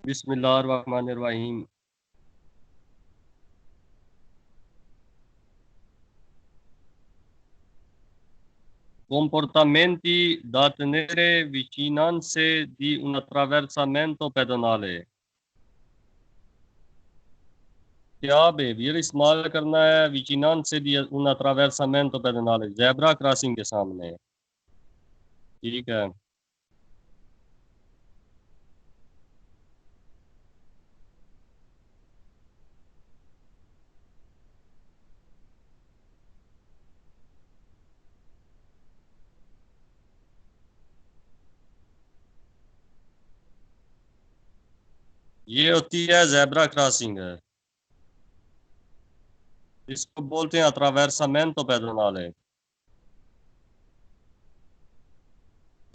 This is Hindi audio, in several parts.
बिस्मिल्लाहिर्रहमानिर्रहीम। Comportamenti da tenere vicinanze di un attraversamento pedonale। क्या बिहेवियर इस्तेमाल करना है विचिनांसे दी un attraversamento pedonale, zebra crossing के सामने। ठीक है। ये होती है ज़ेब्रा क्रॉसिंग है, इसको बोलते हैं attraversamento pedonale।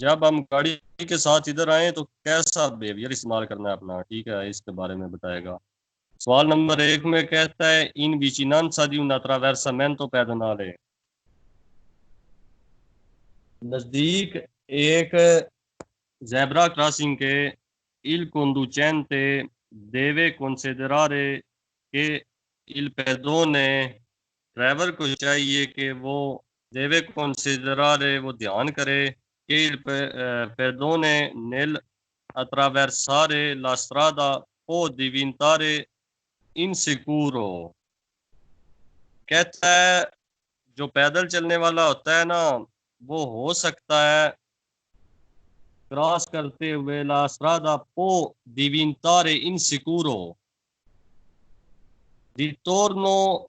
जब हम गाड़ी के साथ इधर आए तो कैसा बिहेवियर इस्तेमाल करना है अपना, ठीक है, इसके बारे में बताएगा। सवाल नंबर 1 में कहता है इन विचिनांसा di un attraversamento pedonale, नजदीक एक ज़ेब्रा क्रॉसिंग के il conducente deve considerare che il pedone, driver को चाहिए कि वो deve considerare, वो ध्यान करे कि il pedone nel attraversare la strada può diventare insicuro। कहता है जो पैदल चलने वाला होता है ना, वो हो सकता है क्रॉस करते हुए la strada può diventare insicuro, ritorno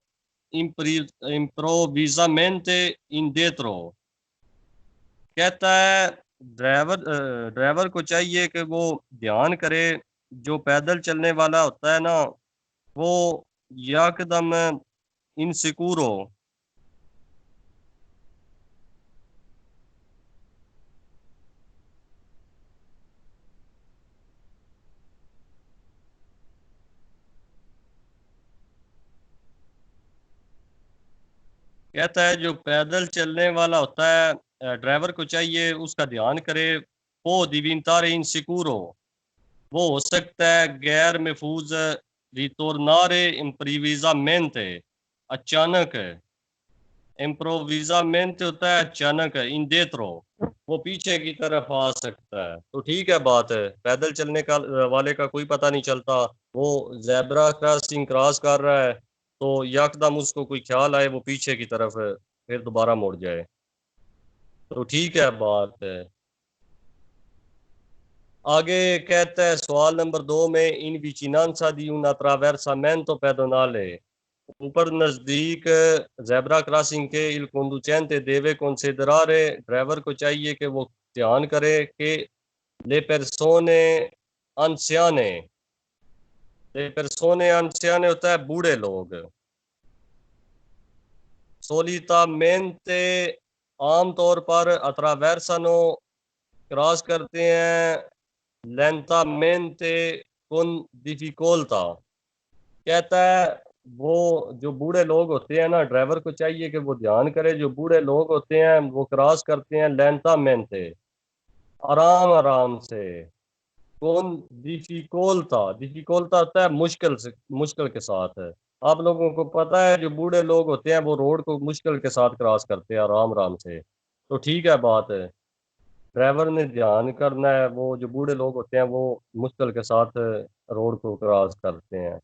improvvisamente indietro। कहता है ड्राइवर को चाहिए कि वो ध्यान करे, जो पैदल चलने वाला होता है ना, वो यकदम इनसिक्योर हो। कहता है जो पैदल चलने वाला होता है, ड्राइवर को चाहिए उसका ध्यान करे, वो दिविंतारे इनसिक्योरो, वो हो सकता है गैर महफूज, रिटोर्नारे इम्प्रीविजामेंटे, अचानक, इम्प्रोविजामेंट होता है अचानक, इंडेत्रो, वो पीछे की तरफ आ सकता है। तो ठीक है, बात है पैदल चलने का वाले का कोई पता नहीं चलता, वो जेब्रा क्रॉसिंग क्रॉस कर रहा है तो यकदम उसको कोई ख्याल आए वो पीछे की तरफ फिर दोबारा मुड़ जाए। तो ठीक है, बात है। आगे कहता है सवाल नंबर 2 में इन विचिनांसा दी un attraversamento pedonale, ऊपर नजदीक जेब्रा क्रॉसिंग के il conducente deve considerare, driver को चाहिए कि वो ध्यान करे कि le persone anziane, le persone anziane होता है बूढ़े लोग, solitamente आमतौर पर attraversano क्रॉस करते हैं lentamente con difficoltà। कहता है वो जो बूढ़े लोग होते हैं ना, ड्राइवर को चाहिए कि वो ध्यान करे, जो बूढ़े लोग होते हैं वो क्रॉस करते हैं lentamente, आराम आराम से, कौन डिफिकोल्टा, डिफिकोल्टा होता है मुश्किल से, मुश्किल के साथ है। आप लोगों को पता है जो बूढ़े लोग होते हैं वो रोड को मुश्किल के साथ क्रॉस करते हैं आराम आराम से। तो ठीक है, बात है ड्राइवर ने ध्यान करना है, वो जो बूढ़े लोग होते हैं वो मुश्किल के साथ रोड को क्रॉस करते हैं।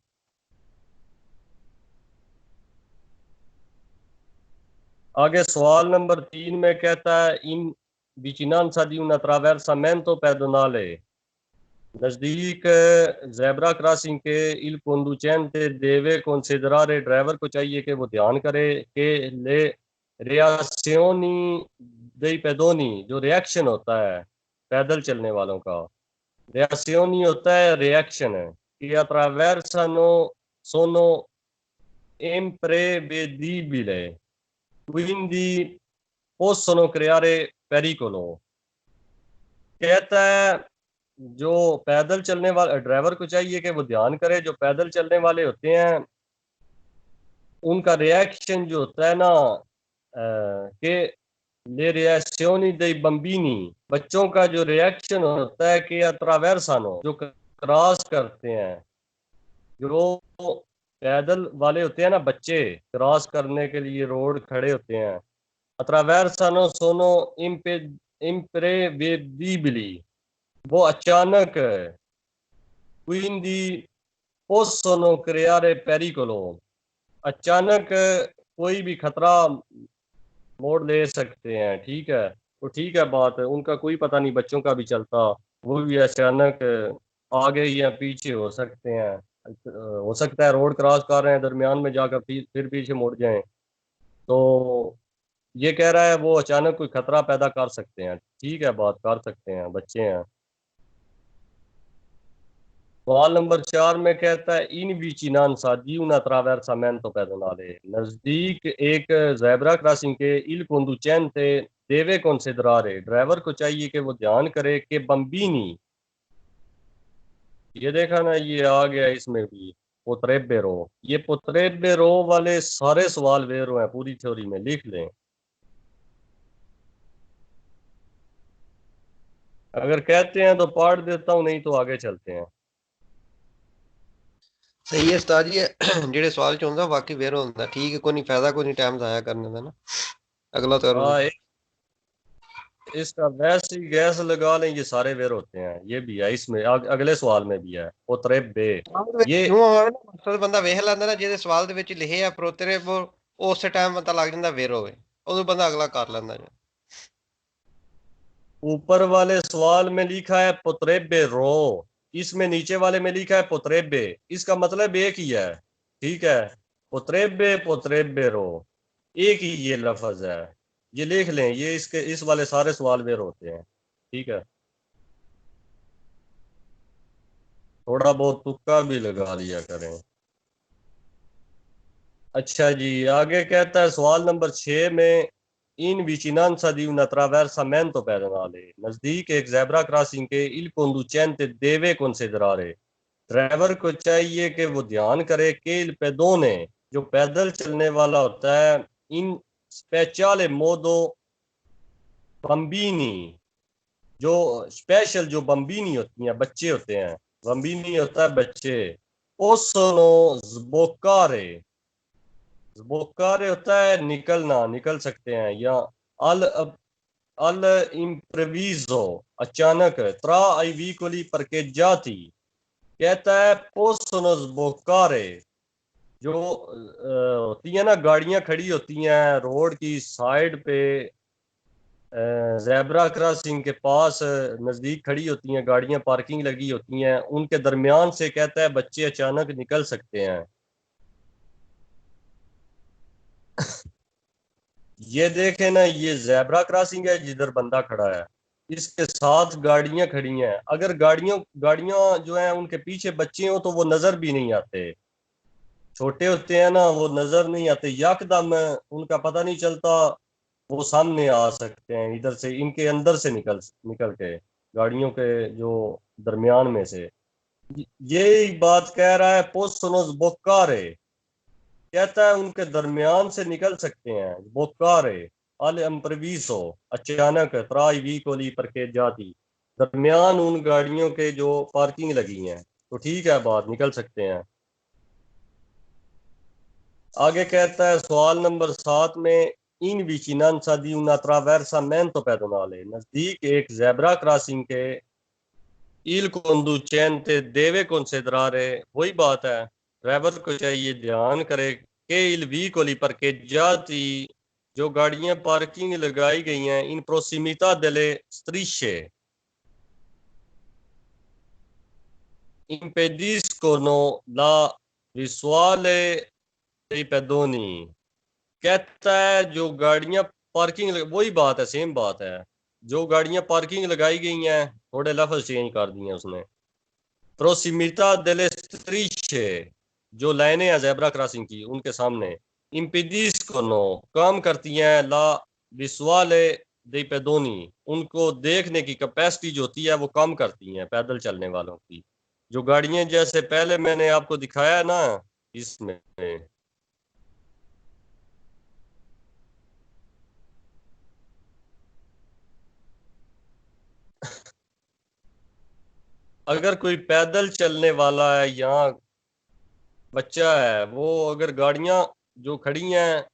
आगे सवाल नंबर 3 में कहता है इन vicinanza di un attraversamento pedonale, नजदीक जेब्रा क्रॉसिंग के il conducente deve considerare, driver को चाहिए कि वो ध्यान करे कि ले reazioni dei pedoni, जो रिएक्शन होता है पैदल चलने वालों का, reazioni होता है रिएक्शन है, कि attraversano sono imprevedibile, quindi possono creare pericolo। कहता है जो पैदल चलने वाले, ड्राइवर को चाहिए कि वो ध्यान करे, जो पैदल चलने वाले होते हैं उनका रिएक्शन जो होता है ना, che le reazioni dei bambini, बच्चों का जो रिएक्शन होता है कि attraversano, जो क्रॉस करते हैं, जो पैदल वाले होते हैं ना बच्चे, क्रॉस करने के लिए रोड खड़े होते हैं, attraversano sono imprevedibili, वो अचानक, quindi possono creare pericolo, अचानक कोई भी खतरा मोड़ ले सकते हैं। ठीक है, तो ठीक है, बात है, उनका कोई पता नहीं, बच्चों का भी चलता, वो भी अचानक आगे या पीछे हो सकते हैं। हो सकता है रोड क्रॉस कर रहे हैं, दरमियान में जाकर फिर पीछे मुड़ जाएं। तो ये कह रहा है वो अचानक कोई खतरा पैदा कर सकते हैं। ठीक है, बात कर सकते हैं, बच्चे हैं। सवाल नंबर 4 में कहता है इन vicinanza di un attraversamento pedonale, नजदीक एक जेब्रा क्रॉसिंग के il conducente deve considerare, driver को चाहिए कि वो ध्यान करे कि बम्बीनी, ये देखा ना, ये आ गया इसमें भी पोत्रेबेरो, ये पोत्रेबेरो वाले सारे सवाल वेरो हैं पूरी थ्योरी में, लिख लें। अगर कहते हैं तो पढ़ देता हूँ, नहीं तो आगे चलते हैं। सही है उस्ताद जी। जेड़े सवाल च होंदा बाकी वेर होंदा, ठीक है, कोई नहीं फायदा, कोई नहीं टाइम जाया करने का ना, अगला तो करो। हाँ, इसका वैसे ही गैस लगा लें, ये सारे वेर होते हैं, ये भी है इसमें, अगले सवाल में भी है पोत्रेबे। ये क्यों होवे ना, मकसद बंदा वेख लैंदा ना, जेदे सवाल दे विच लिखे आ प्रोतरे वो उस टाइम पता लग जांदा वेर होवे, उदों बंदा अगला कर लैंदा जी। ऊपर वाले सवाल में लिखा है पोत्रेबे रो, इसमें नीचे वाले में लिखा है पोत्रेबे, इसका मतलब एक ही है। ठीक है, पोत्रेबे पोत्रेबे रो, एक ही ये लफ्ज है, ये लिख लें, ये इसके इस वाले सारे सवाल वेर होते हैं। ठीक है, थोड़ा बहुत तुक्का भी लगा लिया करें। अच्छा जी, आगे कहता है सवाल नंबर 6 में इन vicinanza di un attraversamento pedonale, नजदीक एक जेब्रा क्रॉसिंग के il conducente deve considerare, driver को चाहिए कि वो ध्यान करे कि il pedone, जो पैदल चलने वाला होता है, इन speciale modo bambini, जो स्पेशल जो बम्बीनी होती हैं, बच्चे होते हैं, बम्बीनी होता है बच्चे, possono sboccare, बोकारे होता है निकलना, निकल सकते हैं, या अल अल इम्प्रोविजो, अचानक, त्रा आई वीकोली parcheggiati, कहता है पोसोनोस बोकारे, जो होती है ना गाड़ियां खड़ी होती हैं रोड की साइड पे, जेब्रा क्रॉसिंग के पास नजदीक खड़ी होती हैं गाड़ियां, पार्किंग लगी होती हैं, उनके दरमियान से कहता है बच्चे अचानक निकल सकते हैं। ये देखे ना, ये जेब्रा क्रॉसिंग है जिधर बंदा खड़ा है, इसके साथ गाड़ियां खड़ी हैं, अगर गाड़ियों गाड़ियां जो हैं उनके पीछे बच्चे हो तो वो नजर भी नहीं आते, छोटे होते हैं ना, वो नजर नहीं आते, यकदम उनका पता नहीं चलता, वो सामने आ सकते हैं इधर से, इनके अंदर से निकल निकल के, गाड़ियों के जो दरमियान में से, यही बात कह रहा है पोस्टोनोस बोकारे, कहता है उनके दरमियान से निकल सकते हैं, बोकारे अल इम्प्रोविसो, अचानक, त्राई वीकोली परके जाती, दरमियान उन गाड़ियों के जो पार्किंग लगी हैं, तो ठीक है, बात निकल सकते हैं। आगे कहता है सवाल नंबर 7 में इन vicinanza di un attraversamento pedonale, नजदीक एक जेब्रा क्रॉसिंग के il conducente deve considerare, वही बात है, ड्राइवर को चाहिए ध्यान करे कि il vicoli parcheggiati, जो गाड़ियां पार्किंग लगाई गई हैं, इन prossimità delle strisce impediscono la visuale dei pedoni, कहता है जो गाड़ियां पार्किंग वही बात है, सेम बात है, जो गाड़ियां पार्किंग लगाई गई हैं, थोड़े लफ्ज चेंज कर दिए उसने, प्रोसिमिता डेले स्ट्रिचे, जो लाइनें हैं जेब्रा क्रॉसिंग की उनके सामने, इम्पीडिस को नो, कम करती हैं ला विजुअले दे पेडोनी, उनको देखने की कैपेसिटी जो होती है वो कम करती हैं पैदल चलने वालों की, जो गाड़ियां जैसे पहले मैंने आपको दिखाया है ना इसमें, अगर कोई पैदल चलने वाला है या बच्चा है, वो अगर गाड़ियां जो खड़ी हैं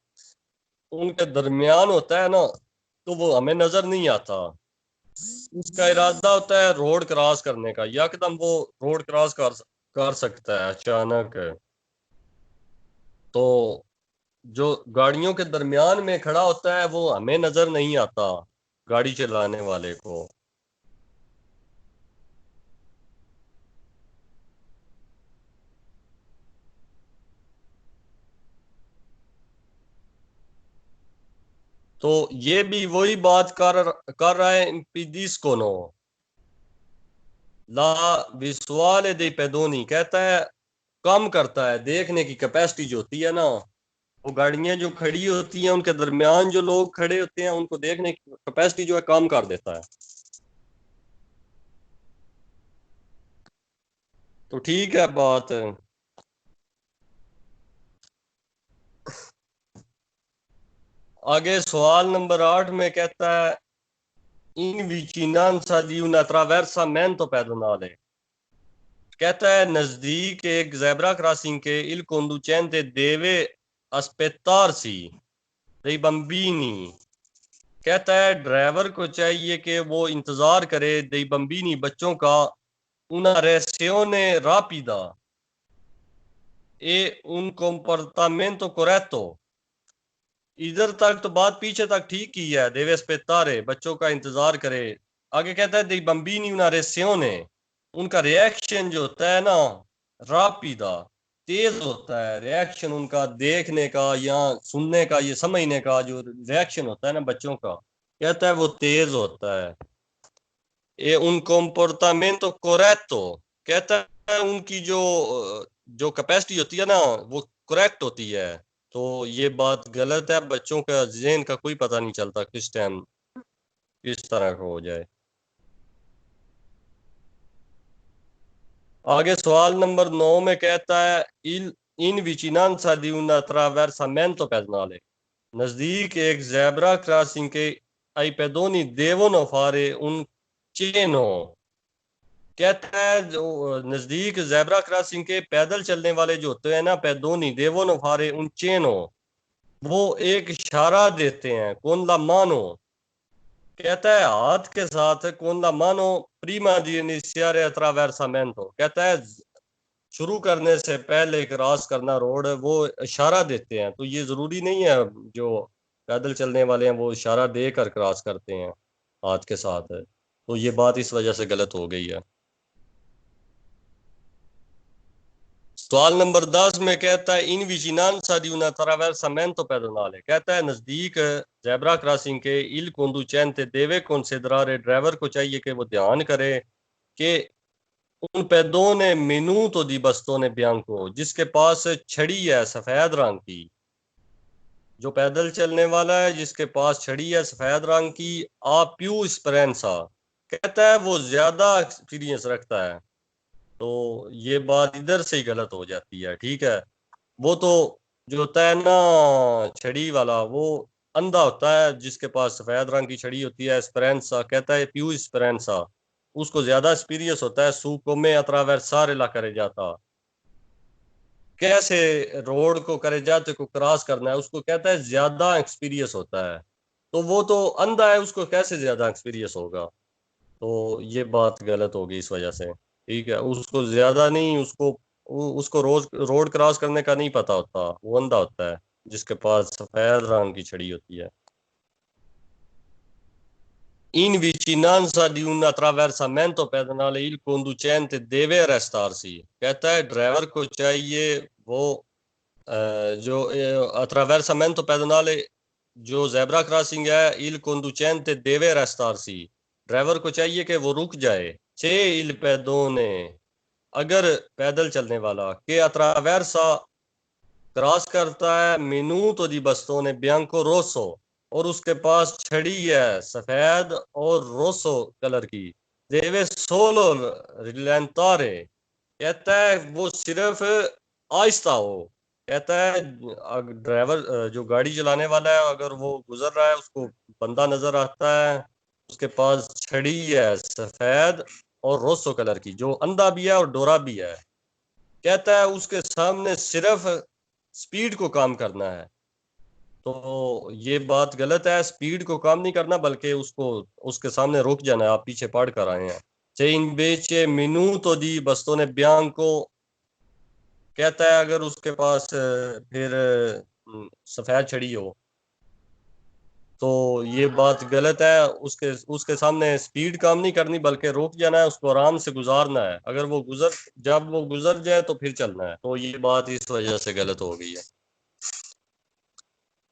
उनके दरमियान होता है ना, तो वो हमें नजर नहीं आता। उसका इरादा होता है रोड क्रॉस करने का, यकदम वो रोड क्रॉस कर सकता है अचानक। तो जो गाड़ियों के दरमियान में खड़ा होता है वो हमें नजर नहीं आता, गाड़ी चलाने वाले को। तो ये भी वही बात कर रहा है इम्पीडिस को नो ला विजुअल दे पेदोनी, कहता है कम करता है देखने की कैपेसिटी जो होती है ना, वो गाड़ियां जो खड़ी होती हैं उनके दरमियान जो लोग खड़े होते हैं उनको देखने की कैपेसिटी जो है कम कर देता है। तो ठीक है बात। आगे सवाल नंबर 8 में कहता है इन विचिनांसा di una attraversamento pedonale, कहता है नजदीक एक जेब्रा क्रॉसिंग के il conducente deve aspettarsi dei bambini, कहता है ड्राइवर को चाहिए कि वो इंतजार करे dei bambini बच्चों का una reazione rapida e un comportamento corretto। इधर तक तो बात पीछे तक ठीक की है, देवे स्पेतारे बच्चों का इंतजार करे। आगे कहता है दे बम्बीनी una reazione, उनका रिएक्शन जो होता है ना रापिदा, तेज होता है रिएक्शन उनका, देखने का या सुनने का या समझने का जो रिएक्शन होता है ना बच्चों का, कहता है वो तेज होता है। ये उन comportamento corretto, कहता है उनकी जो कैपेसिटी होती है ना वो करेक्ट होती है। तो ये बात गलत है, बच्चों का ज़हन का कोई पता नहीं चलता किस टाइम किस तरह का हो जाए। आगे सवाल नंबर 9 में कहता है इन विचिनांसा di un attraversamento pedonale, नजदीक एक जेब्रा क्रॉसिंग के ai pedoni devono fare un cenno, कहता है जो नजदीक जेब्रा क्रॉसिंग के पैदल चलने वाले जो होते हैं ना पैदोनी देवोनो फारे उन चेनो, वो एक इशारा देते हैं कौन ला मानो, कहता है हाथ के साथ कौन ला मानो प्रीमा दी इनिशिare attraversamento, कहता है शुरू करने से पहले क्रॉस करना रोड वो इशारा देते हैं। तो ये जरूरी नहीं है जो पैदल चलने वाले हैं वो इशारा देकर क्रॉस करते हैं हाथ के साथ, तो ये बात इस वजह से गलत हो गई है। सवाल नंबर 10 में कहता है इन विचिनांसा di un attraversamento pedonale, कहता है नजदीक जेब्रा क्रॉसिंग के il conducente deve considerare, driver को चाहिए कि वो ध्यान करे कि उन pedone minuto di bastone bianco, जिसके पास छड़ी है सफेद रंग की, जो पैदल चलने वाला है जिसके पास छड़ी है सफेद रंग की, आ più esperienza, कहता है वो ज्यादा एक्सपीरियंस रखता है। तो ये बात इधर से ही गलत हो जाती है, ठीक है। वो तो जो होता है ना छड़ी वाला वो अंधा होता है, जिसके पास सफेद रंग की छड़ी होती है स्पेरेंसा, कहता है प्यू स्पेरेंसा, उसको ज्यादा एक्सपीरियंस होता है सूको में अत्रावेर्सारे ला करे जाता, कैसे रोड को करे जाते को क्रॉस करना है उसको कहता है ज्यादा एक्सपीरियंस होता है। तो वो तो अंधा है, उसको कैसे ज्यादा एक्सपीरियंस होगा। तो ये बात गलत होगी इस वजह से, ठीक है। उसको ज्यादा नहीं, उसको रोज रोड क्रॉस करने का नहीं पता होता, वो अंधा होता है जिसके पास सफेद रंग की छड़ी होती है। In vicinanza di un attraversamento pedonale il conducente deve arrestarsi, कहता है ड्राइवर को चाहिए वो जो attraversamento pedonale जो जेब्रा क्रॉसिंग है il conducente deve arrestarsi, driver को चाहिए कि वो रुक जाए। से il pedone, अगर पैदल चलने वाला के अत्रावेरसा क्रॉस करता है minuto di bastone bianco rosso, और उसके पास छड़ी है सफेद और रोसो कलर की, देवे सोलो रिलेंतारे, कहता है वो सिर्फ आहिस्ता हो। कहता है ड्राइवर जो गाड़ी चलाने वाला है अगर वो गुजर रहा है उसको बंदा नजर आता है, उसके पास छड़ी है सफेद और रोसो कलर की, जो अंधा भी है और डोरा भी है। कहता है उसके सामने सिर्फ स्पीड को काम करना है। तो ये बात गलत है, स्पीड को काम नहीं करना बल्कि उसको उसके सामने रुक जाना है। आप पीछे पढ़ कर आए हैं। चे बेचे minuto di bastone bianco। कहता है अगर उसके पास फिर सफेद छड़ी हो, तो ये बात गलत है। उसके उसके सामने स्पीड काम नहीं करनी बल्कि रुक जाना है, उसको आराम से गुजारना है। अगर वो जब वो गुजर जाए तो फिर चलना है। तो ये बात इस वजह से गलत हो गई है।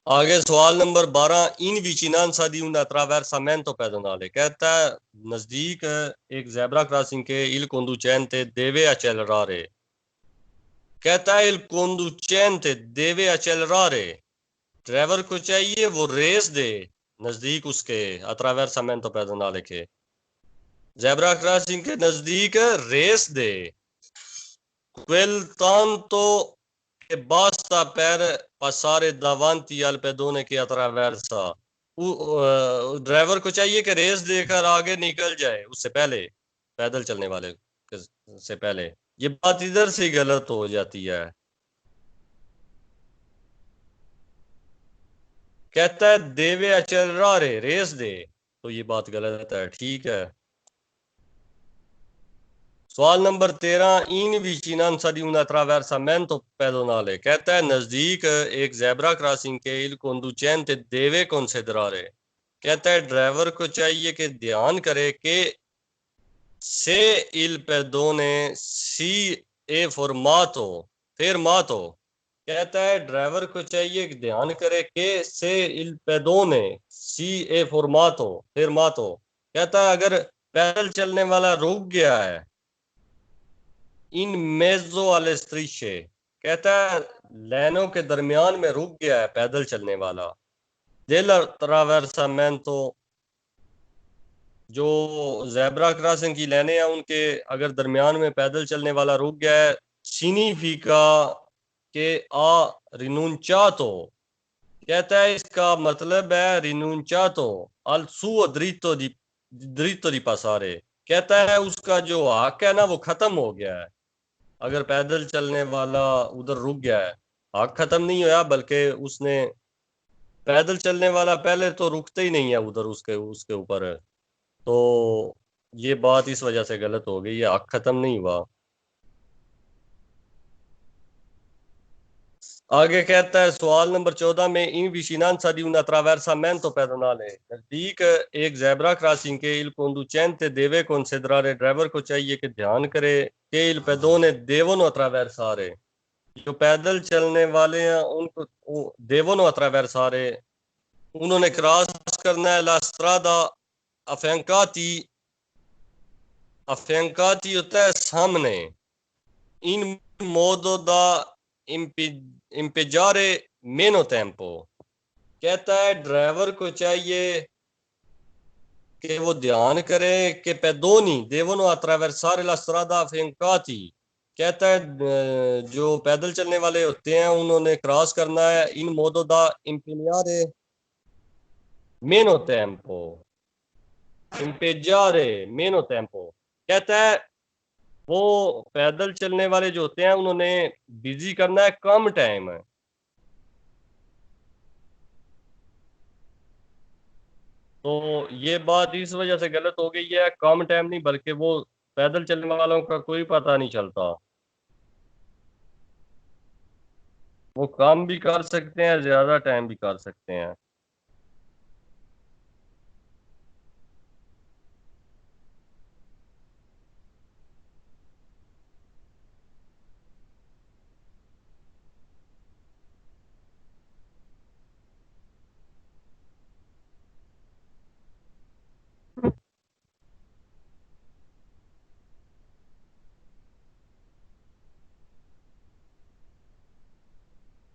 आगे सवाल नंबर 12, इन विचिनांसा di un attraversamento pedonale। कहता है नजदीक एक जेब्रा क्रॉसिंग के il conducente deve accelerare। कहता है il conducente deve accelerare, driver को चाहिए वो रेस दे नजदीक उसके attraversamento pedonale के, जेब्रा क्रॉसिंग के नजदीक रेस दे। quel tanto che basta per passare davanti al pedone che attraversa। Driver को चाहिए कि रेस देकर आगे निकल जाए उससे पहले, पैदल चलने वाले से पहले। ये बात इधर से गलत हो जाती है। कहता है देवे accelerare, रेस दे, तो ये बात गलत है। ठीक है। सवाल नंबर 13, इन विचिनांसा di un attraversamento pedonale। कहता है नजदीक एक जेब्रा क्रॉसिंग के il conducente deve considerare। कहता है ड्राइवर को चाहिए कि ध्यान करे कि se il pedone si è fermato। कहता है ड्राइवर को चाहिए कि ध्यान करे कि se il pedone si è fermato। कहता है अगर पैदल चलने वाला रुक गया है इन मेजो alle strisce। कहता है लाइनों के दरमियान में रुक गया है पैदल चलने वाला। del attraversamento, जो जेब्रा क्रॉसिंग की लाइनें हैं उनके अगर दरमियान में पैदल चलने वाला रुक गया है, significa che ha rinunciato। कहता है इसका मतलब है rinunciato al suo diritto di passare। कहता है उसका जो हक है ना वो खत्म हो गया है। अगर पैदल चलने वाला उधर रुक गया है, हक खत्म नहीं हुआ बल्कि उसने, पैदल चलने वाला पहले तो रुकते ही नहीं है उधर उसके उसके ऊपर। तो ये बात इस वजह से गलत हो गई, ये हक खत्म नहीं हुआ। आगे कहता है सवाल नंबर 14 में इन विचिनांसा di un attraversamento pedonale। नजदीक एक जेब्रा क्रॉसिंग के il conducente deve considerare, driver को चाहिए कि ध्यान करे che il pedone devono attraversare, जो पैदल चलने वाले हैं उनको devono attraversare, उन्होंने क्रॉस करना है la strada affiancati। affiancati होता है सामने, in modo da impiegare meno tempo। कहता है ड्राइवर को चाहिए कि वो ध्यान करे कि pedoni devono attraversare la strada affiancati। कहता है जो पैदल चलने वाले होते हैं उन्होंने क्रॉस करना है in modo da impiegare meno tempo। impiegare meno tempo कहता है वो पैदल चलने वाले जो होते हैं उन्होंने बिजी करना है कम टाइम है। तो ये बात इस वजह से गलत हो गई है, कम टाइम नहीं बल्कि वो पैदल चलने वालों का कोई पता नहीं चलता, वो कम भी कर सकते हैं ज्यादा टाइम भी कर सकते हैं।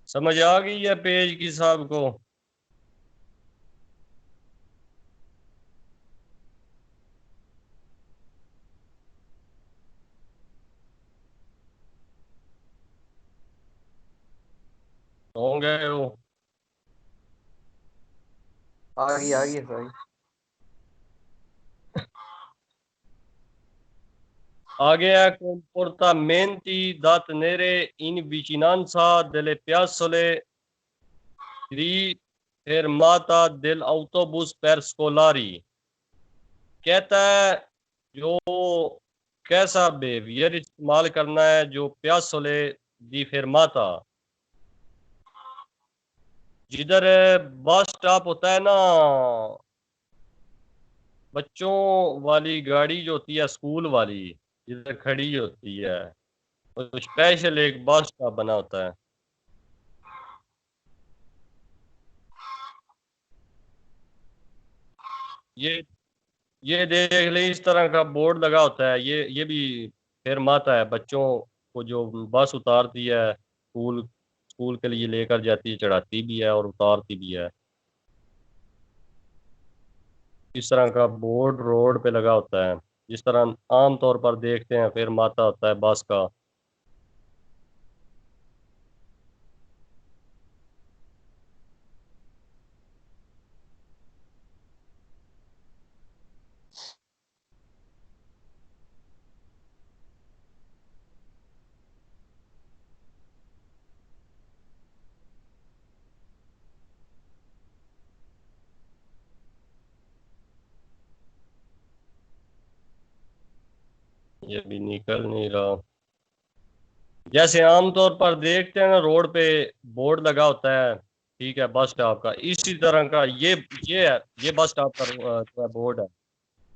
समझ आ गई है पेज की साहब को? हो गए हो? आ गई सही। आगे है comportamenti da tenere in vicinanza delle piazzole di fermata dell'autobus per scolari। कहता है जो कैसा बिहेवियर इस्तेमाल करना है जो प्यासोले दी फेरमाता, जिधर बस स्टॉप होता है ना, बच्चों वाली गाड़ी जो होती है स्कूल वाली जिधर खड़ी होती है, तो स्पेशल एक बस स्टॉप बना होता है। ये ये देख ले, इस तरह का बोर्ड लगा होता है, ये भी फेरमाता है बच्चों को जो बस उतारती है, स्कूल स्कूल के लिए लेकर जाती है, चढ़ाती भी है और उतारती भी है। इस तरह का बोर्ड रोड पे लगा होता है, जिस तरह आम तौर पर देखते हैं फेरमाता होता है बस का। ये भी निकल नहीं रहा। जैसे आमतौर पर देखते हैं ना रोड पे बोर्ड लगा होता है, ठीक है, बस स्टॉप का, इसी तरह का ये है, ये बस स्टॉप का जो है बोर्ड है,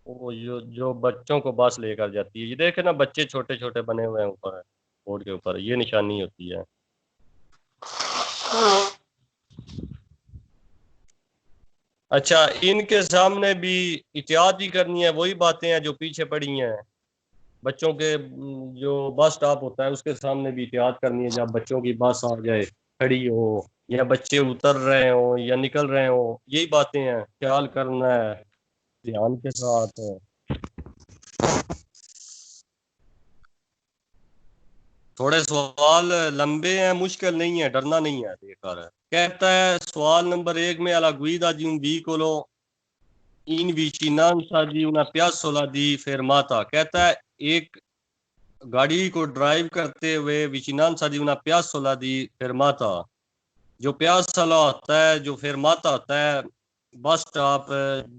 वो जो बच्चों को बस लेकर जाती है। ये देखे ना, बच्चे छोटे छोटे बने हुए हैं ऊपर, बोर्ड के ऊपर ये निशानी होती है। अच्छा, इनके सामने भी एहतियात ही करनी है, वही बातें हैं जो पीछे पड़ी हैं। बच्चों के जो बस स्टॉप होता है उसके सामने भी एहतियात करनी है, जब बच्चों की बस आ जाए, खड़ी हो, या बच्चे उतर रहे हो या निकल रहे हो, यही बातें हैं, ख्याल करना है ध्यान के साथ। थोड़े सवाल लंबे हैं, मुश्किल नहीं है, डरना नहीं है, बेकार है। कहता है सवाल नंबर 1 में alla guida di un vicolo in vicinanza di una piazzola di fermata। कहता है एक गाड़ी को ड्राइव करते हुए विचिनांसा दी una piazzola di fermata, जो प्यासला होता है, जो फेरमाता होता है, बस स्टॉप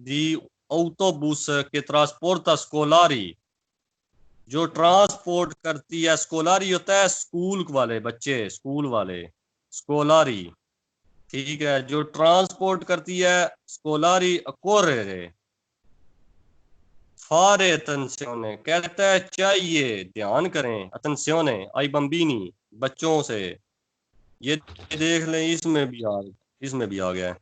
दी autobus के ट्रांसपोर्टा स्कोलारी, जो ट्रांसपोर्ट करती है, स्कोलारी होता है स्कूल वाले बच्चे, स्कूल वाले, स्कोलारी, ठीक है, जो ट्रांसपोर्ट करती है स्कोलारी अकोरे फारे अटेंशियोने। कहता है चाहिए ध्यान करें, अटेंशियोने आई बम्बीनी, बच्चों से। ये देख लें, इसमें भी आ गया है।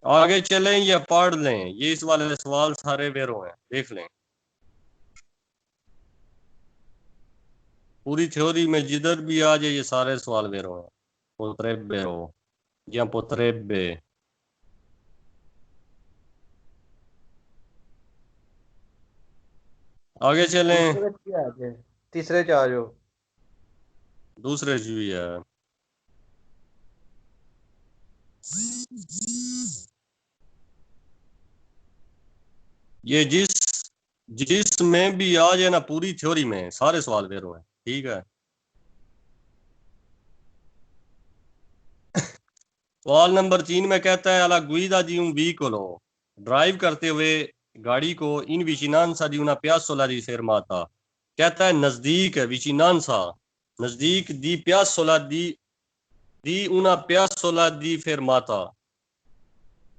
आगे चलें या पढ़ लें, ये इस वाले सवाल सारे वेरो हैं, देख लें। पूरी थ्योरी में जिधर भी आ जाए ये सारे सवाल वेरो हैं। पोत्रेब्बेरो या पोत्रेब्बे। आगे चलें। दूसरे पे आ जाए, तीसरे च आ जाओ। दूसरे जी है। ये जिस में भी आ जाए ना, पूरी थ्योरी में सारे सवाल वेरो हैं, ठीक है। सवाल नंबर 3 में कहता है अला गुइदा दी un vicolo, ड्राइव करते हुए गाड़ी को इन विचिनांसा दी una piazzola di fermata। कहता है नजदीक है, विचिनांसा नजदीक, दी piazzola दी una piazzola di fermata,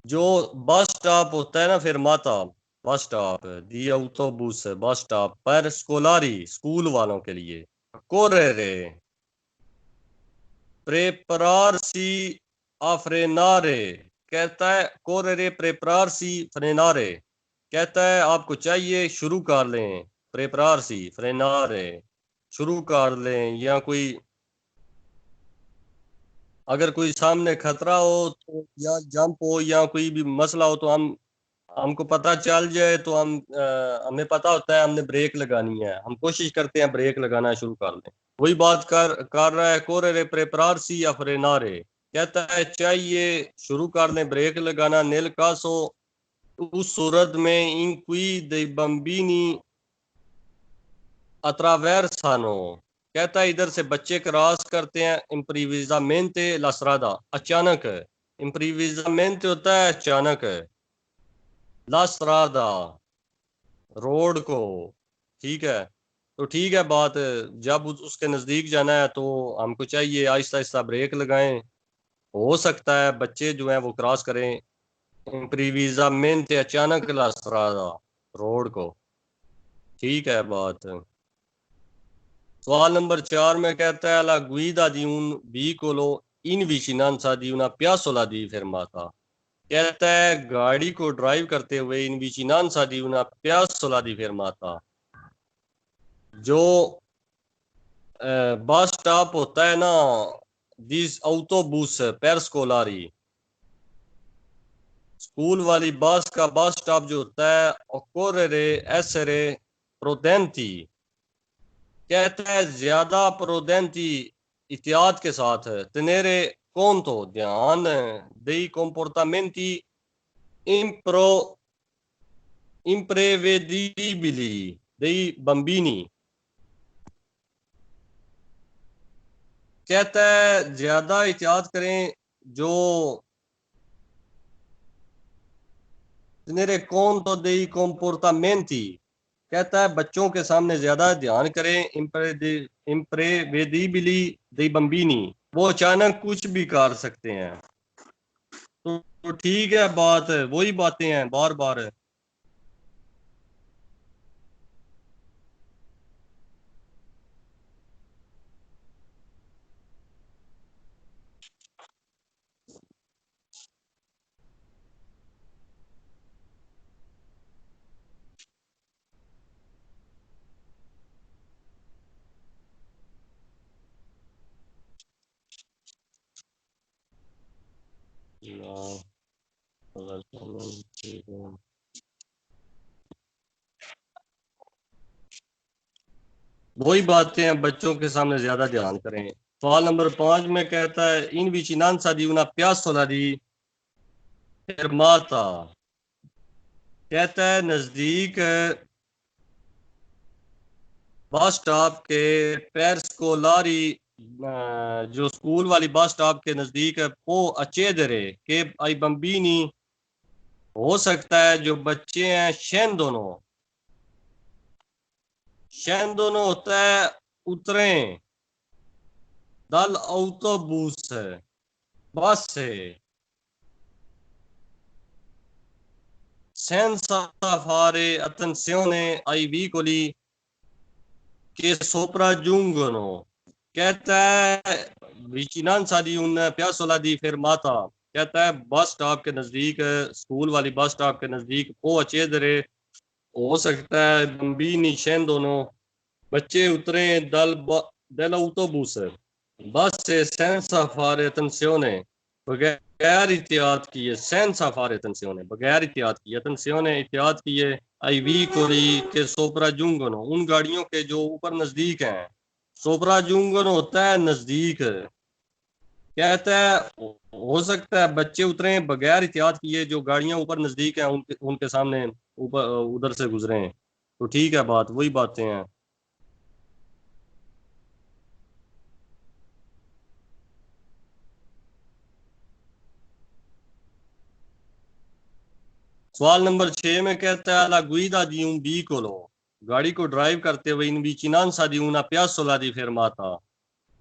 जो बस स्टॉप होता है ना, फेरमाता बस स्टॉप, दी autobus बस स्टॉप पर स्कोलारी स्कूल वालों के लिए, correre prepararsi a frenare। कहता है correre prepararsi frenare, कहता है आपको चाहिए शुरू कर लें, prepararsi frenare, शुरू कर लें, या कोई अगर कोई सामने खतरा हो तो, या जंप हो, या कोई भी मसला हो, तो हमको पता चल जाए तो हमें पता होता है हमने ब्रेक लगानी है, हम कोशिश करते हैं ब्रेक लगाना शुरू कर दें। वही बात कर रहा है कोरे प्रेपरारसी या फ्रेनारे। कहता है चाहिए शुरू कर दें ब्रेक लगाना, नेल कासो उस सूरत में इंक्वी दे बम्बीनी अत्रावेर्सानो, कहता है इधर से बच्चे क्रॉस करते हैं इम्प्रीविजामेंटे ला स्ट्रादा, अचानक। इम्प्रीविजामेंटे होता है अचानक, ला स्ट्रादा रोड को, ठीक है। तो ठीक है बात, जब उसके नज़दीक जाना है तो हमको चाहिए आहिस्ता आहिस्ता ब्रेक लगाएं। हो सकता है बच्चे जो हैं वो क्रॉस करें इम्प्रीविजामेंटे अचानक ला स्ट्रादा रोड को, ठीक है बात। सवाल नंबर 4 में कहता है ला guida di un vicolo in vicinanza di una piazzola di fermata, कहता है गाड़ी को ड्राइव करते हुए इन विचिनांसा दी una piazzola di fermata, जो बस स्टॉप होता है ना, this autobus per scolari, school वाली बस का बस स्टॉप जो होता है occorrere essere prudenti, कहता है ज्यादा प्रोदेंटी इतियाद के साथ तेनेरे कौन तो ध्यान dei comportamenti impro imprevedibili dei bambini, कहता है ज्यादा एहतियात करें जो तेनेरे कौन तो dei comportamenti, कहता है बच्चों के सामने ज्यादा ध्यान करें इम्प्रेवेदिबिली दे बम्बीनी, वो अचानक कुछ भी कर सकते हैं। तो ठीक है बात, वही बातें हैं बार बार। वही बातें हैं, बच्चों के सामने ज्यादा ध्यान करें। सवाल नंबर 5 में कहता है इन विचिनांसा दी una piazzola di fermata, कहता है नजदीक बस स्टॉप के पैर स्कोलारी, जो स्कूल वाली बस स्टॉप के नजदीक है वो अचेदरे के आई बम्बीनी, हो सकता है जो बच्चे हैं शैन दोनों होता है उतरे दल autobus बस से senza fare attenzione ai vicoli che sopraggiungono, कहता है विचिनांसा दी उन piazzola di fermata, कहता है बस स्टॉप के नजदीक, स्कूल वाली बस स्टॉप के नजदीक वो अचेदरे, हो सकता है बम्बीनी शैन दोनों बच्चे उतरे दल autobus बस से senza fare attenzione, बगैर एहतियात किए, senza fare attenzione बगैर एहतियात किए, attenzione एहतियात किए, आई vicoli के sopraggiungono उन गाड़ियों के जो ऊपर नजदीक हैं, sopraggiungono होता है नजदीक, कहता है हो सकता है बच्चे उतरे बगैर एहतियात किए जो गाड़ियां ऊपर नजदीक हैं उनके सामने ऊपर उधर से गुजरे हैं। तो ठीक है बात, वही बातें हैं। सवाल नंबर 6 में कहता है ला guida di un vicolo, गाड़ी को ड्राइव करते हुए इन vicinanza di una piazzola di fermata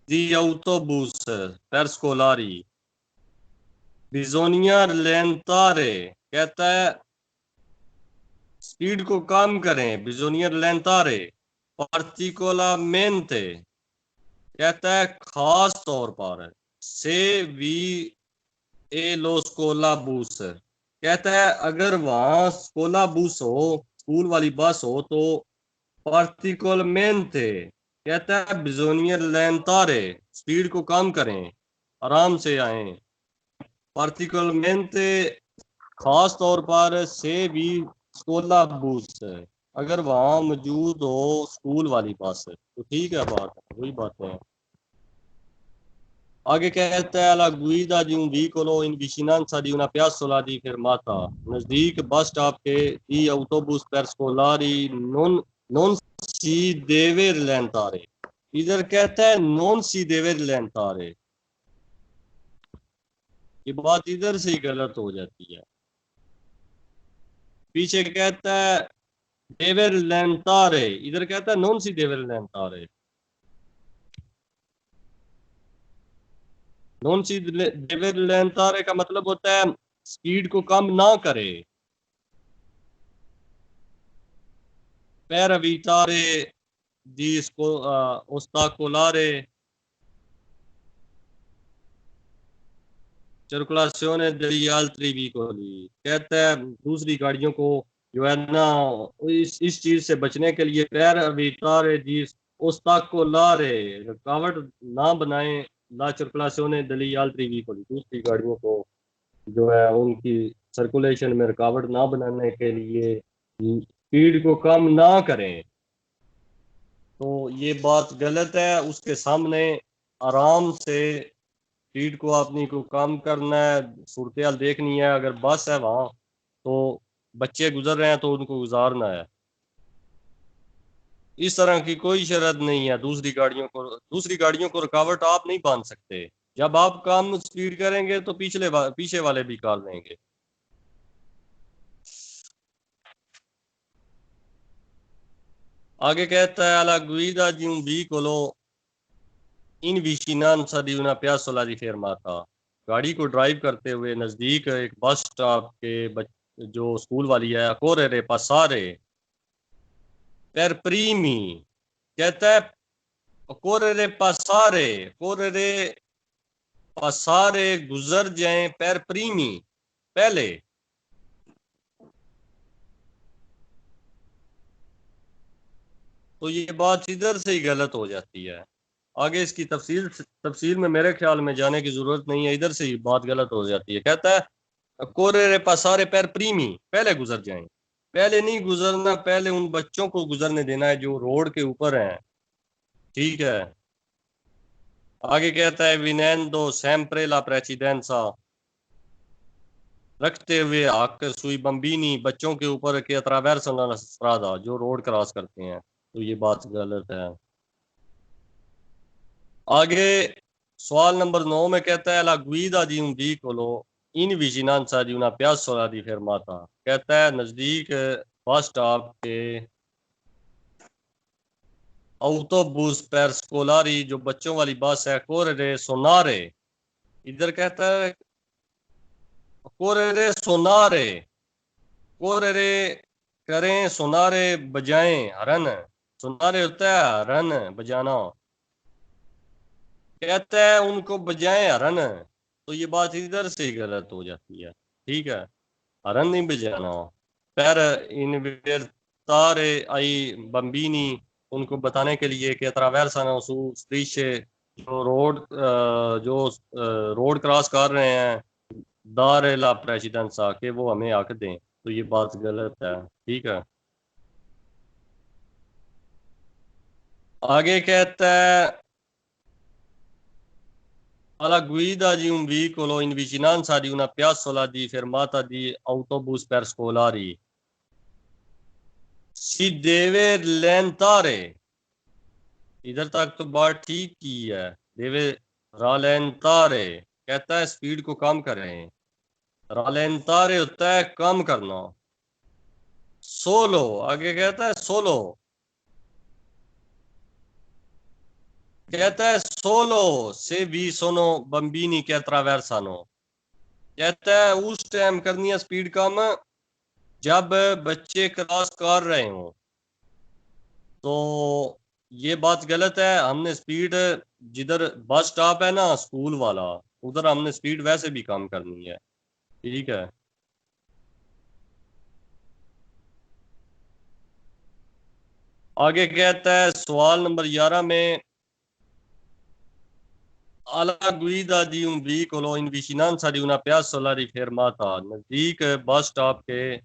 di autobus per scolari bisogna rallentare, कहता है स्पीड को कम करें, bisogna rallentare particolarmente, कहता है खास तौर पर, से वी ए लो स्कोला बूस, कहता है अगर वहां स्कोला बूस हो, स्कूल वाली बस हो तो पार्टिकुलमेंटे, कहता है बिजोनियर लेंतारे स्पीड को कम करें, आराम से आए, पार्टिकुलमेंटे खास तौर पर, से भी स्कोला बूस अगर वहां मौजूद हो, स्कूल वाली बस। तो ठीक है बात, वही बात है। आगे कहता है, la guida di un vicolo in vicinanza di una piazzola di fermata, नजदीक बस स्टॉप के di autobus per scolari non si deve rallentare। इधर कहता है non si deve rallentare, ये बात इधर से ही गलत हो जाती है। पीछे कहता है deve rallentare, इधर कहता है non si deve rallentare। नॉन सी deve rallentare का मतलब होता है स्पीड को कम ना करे। per evitare di ostacolare circolazione degli altri veicoli, कहता है दूसरी गाड़ियों को जो है ना इस चीज से बचने के लिए per evitare di ostacolare, रुकावट ना बनाए la circolazione degli altri veicoli, दूसरी गाड़ियों को जो है उनकी सर्कुलेशन में रुकावट ना बनाने के लिए स्पीड को कम ना करें। तो ये बात गलत है। उसके सामने आराम से स्पीड को अपनी को कम करना है, सूरत हाल देखनी है। अगर बस है वहाँ तो बच्चे गुजर रहे हैं तो उनको गुजारना है। इस तरह की कोई शर्त नहीं है। दूसरी गाड़ियों को रुकावट आप नहीं बांध सकते। जब आप कम स्पीड करेंगे तो पीछे वाले भी कार लेंगे। आगे कहता है alla guida di un vicolo in vicinanza di una piazzola di fermata, गाड़ी को ड्राइव करते हुए नजदीक एक बस स्टॉप के जो स्कूल वाली है correre passare per primi, कहता है correre passare गुजर जाएं per primi, पहले। तो ये बात इधर से ही गलत हो जाती है। आगे इसकी तफसील में मेरे ख्याल में जाने की जरूरत नहीं है, इधर से ही बात गलत हो जाती है। कहता है कोरे पसारे पैर प्रीमी, पहले गुजर जाएं। पहले नहीं गुजरना, पहले उन बच्चों को गुजरने देना है जो रोड के ऊपर हैं। ठीक है। आगे कहता है विनेंदो sempre la precedenza, रखते हुए हक सुई बम्बीनी, बच्चों के ऊपर के attraverso la strada, जो रोड क्रॉस करते हैं। तो ये बात गलत है। आगे सवाल नंबर 9 में कहता है la guida di un vicolo in vicinanza di una piazzola di fermata, कहता है नजदीक बस स्टॉप के autobus per scolari, जो बच्चों वाली बस है correre sonare, इधर कहता है correre sonare, correre करें, सोनारे बजाएं, हरन। सोनारे होता है हरन बजाना, कहता है उनको बजाएं हरन। तो ये बात इधर से ही गलत हो जाती है। ठीक है, हरन नहीं बजाना। per invertare ai bambini, उनको बताने के लिए कि attraversano su strisce, जो रोड क्रॉस कर रहे हैं दारे ला प्रेसिडेंसा, के वो हमें हक दें। तो ये बात गलत है। ठीक है। आगे कहता है alla guida di un vicolo in vicinanza di una piazzola di fermata di autobus per scolari si deve rallentare, इधर तक तो बात ठीक की है। deve rallentare कहता है स्पीड को कम करें। rallentare होता है कम करना। solo आगे कहता है solo, कहता है solo se vi sono bambini che attraversano, कहता है उस टाइम करनी है स्पीड कम जब बच्चे क्रॉस कर रहे हो। तो ये बात गलत है। हमने स्पीड जिधर बस स्टॉप है ना स्कूल वाला, उधर हमने स्पीड वैसे भी कम करनी है। ठीक है। आगे कहता है सवाल नंबर 11 में alla guida di un vicolo in vicinanza di una piazzola di fermata, नजदीक बस स्टॉप के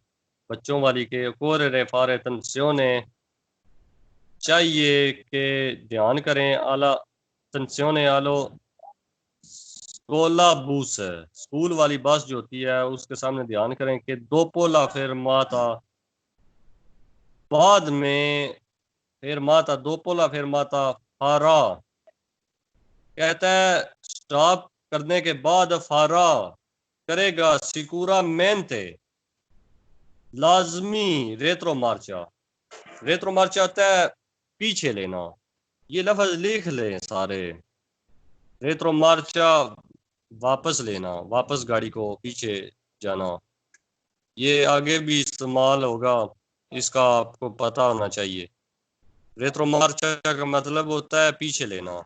बच्चों वाली के correre fare attenzione, चाहिए कि ध्यान करें। आला attenzione allo स्कोला बूस है, स्कूल वाली बस जो होती है उसके सामने ध्यान करें कि दोपोला फेरमाता, बाद में फेरमाता, दोपोला फेरमाता फारा, कहता है स्टॉप करने के बाद फारा करेगा सिकुरा मेंते, लाजमी रेत्रो मार्चा। रेत्रो मार्चा होता है पीछे लेना, ये लफ्ज लिख लें सारे। रेत्रो मार्चा वापस लेना, वापस गाड़ी को पीछे जाना, ये आगे भी इस्तेमाल होगा, इसका आपको पता होना चाहिए। रेत्रो मार्चा का मतलब होता है पीछे लेना,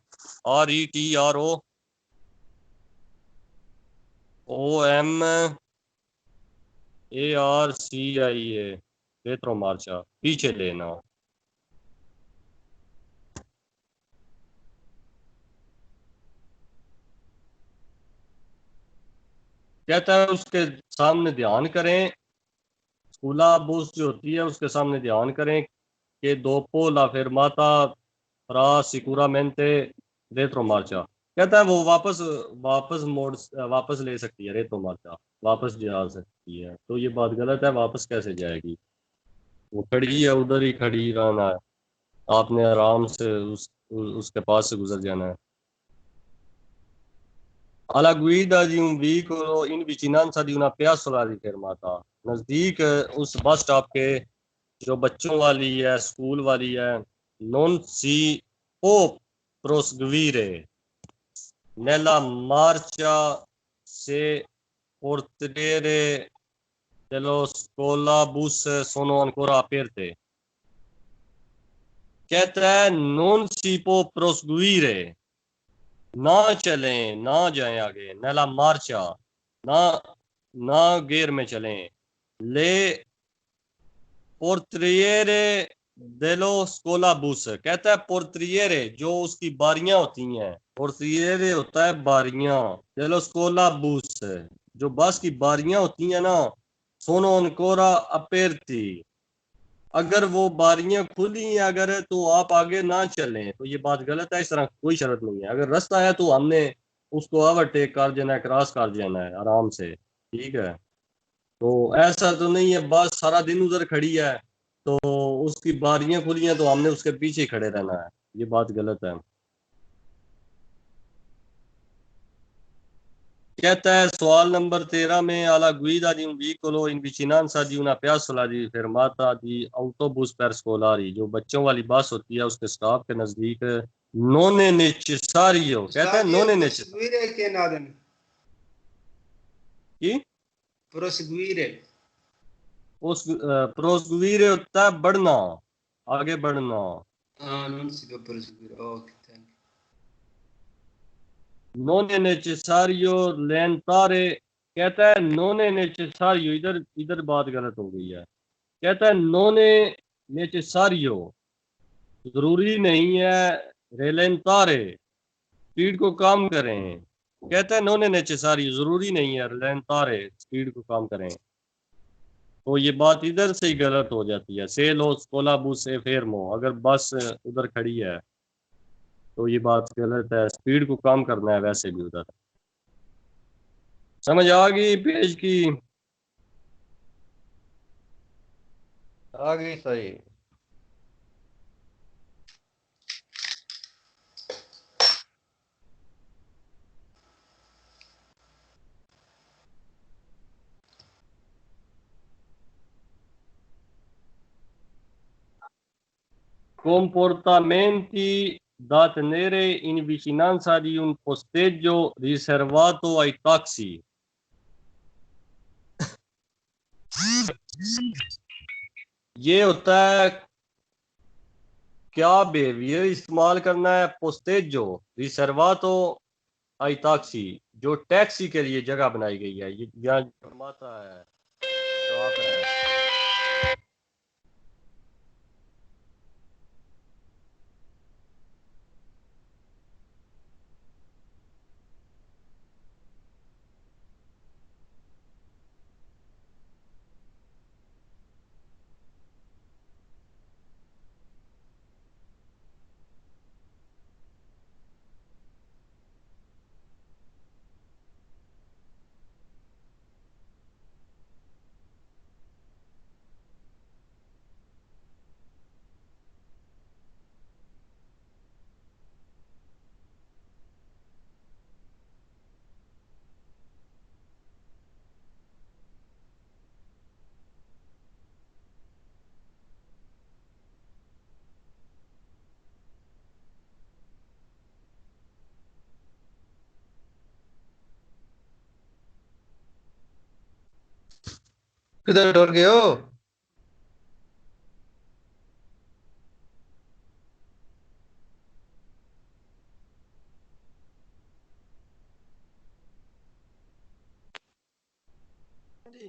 RETROOMARCIA, रेत्रो मार्चा पीछे लेना। कहता है उसके सामने ध्यान करें, स्कूला बस जो होती है उसके सामने ध्यान करें कि दोपो ला फेरमाता फ्रा सिकुरामेंटे रेत्रो मार्चा। कहता है वो वापस वापस मोड़ वापस ले सकती है, रेत्रो मार्चा वापस जा सकती है, तो ये बात गलत है, वापस कैसे जाएगी, वो खड़ी है, उधर ही खड़ी रहना है, आपने आराम से उसके पास से गुजर जाना है। Alla guida di un veicolo in vicinanza di una piazzola di fermata, नजदीक उस बस स्टॉप के जो बच्चों वाली है, स्कूल वाली है, non si può proseguire nella marcia se portiere dello scolabus sono ancora aperte। कहता है non si può proseguire, ना चलें, ना जाएं आगे, नला मार्चा, ना ना गेर में चलें, ले पोर्ट्रियरे डेलो स्कोला बूस, कहता है पोर्ट्रियरे जो उसकी बारियां होती हैं, पोर्ट्रियरे होता है बारियां, डेलो स्कोला बूस जो बस की बारियां होती हैं ना, सोनो अनकोरा अपेरती, अगर वो बारियां खुली हैं अगर तो आप आगे ना चलें, तो ये बात गलत है, इस तरह कोई शर्त नहीं है, अगर रास्ता है तो हमने उसको ओवरटेक कर देना है, क्रॉस कर देना है आराम से, ठीक है। तो ऐसा तो नहीं है बस सारा दिन उधर खड़ी है तो उसकी बारियां खुली हैं तो हमने उसके पीछे खड़े रहना है, ये बात गलत है। कहता है सवाल नंबर 13 में alla guida di un vicolo in vicinanza di una piazzola di fermata di autobus per scolari, जो बच्चों वाली बस होती है उसके स्टॉप के नजदीक non è necessario, कहता है non è necessario proseguire che naden कि proseguire उस proseguire होता है बढ़ना, आगे बढ़ना, non si può proseguire, ok, thank non è necessario lentare, कहता है non è necessario, इधर इधर बात गलत हो गई है, कहता है non è necessario, जरूरी नहीं है, रेलेंतारे स्पीड को कम करें, कहता है non è necessario, जरूरी नहीं है, रेलेंतारे स्पीड को कम करें, तो ये बात इधर से ही गलत हो जाती है, से लो स्कोला बस से फेरमो, अगर बस उधर खड़ी है तो ये बात गलत है, स्पीड को कम करना है वैसे भी उधर। समझ आ गई पेज की? आ गई सही। Comportamenti da tenere in vicinanza di un posteggio riservato ai taxi। ये होता है क्या बिहेवियर इस्तेमाल करना है, पोस्टेजो रिजर्वातो आई टैक्सी, जो टैक्सी के लिए जगह बनाई गई है, ये यहाँ फरमाता है, शॉप है। किधर डर गए हो? जी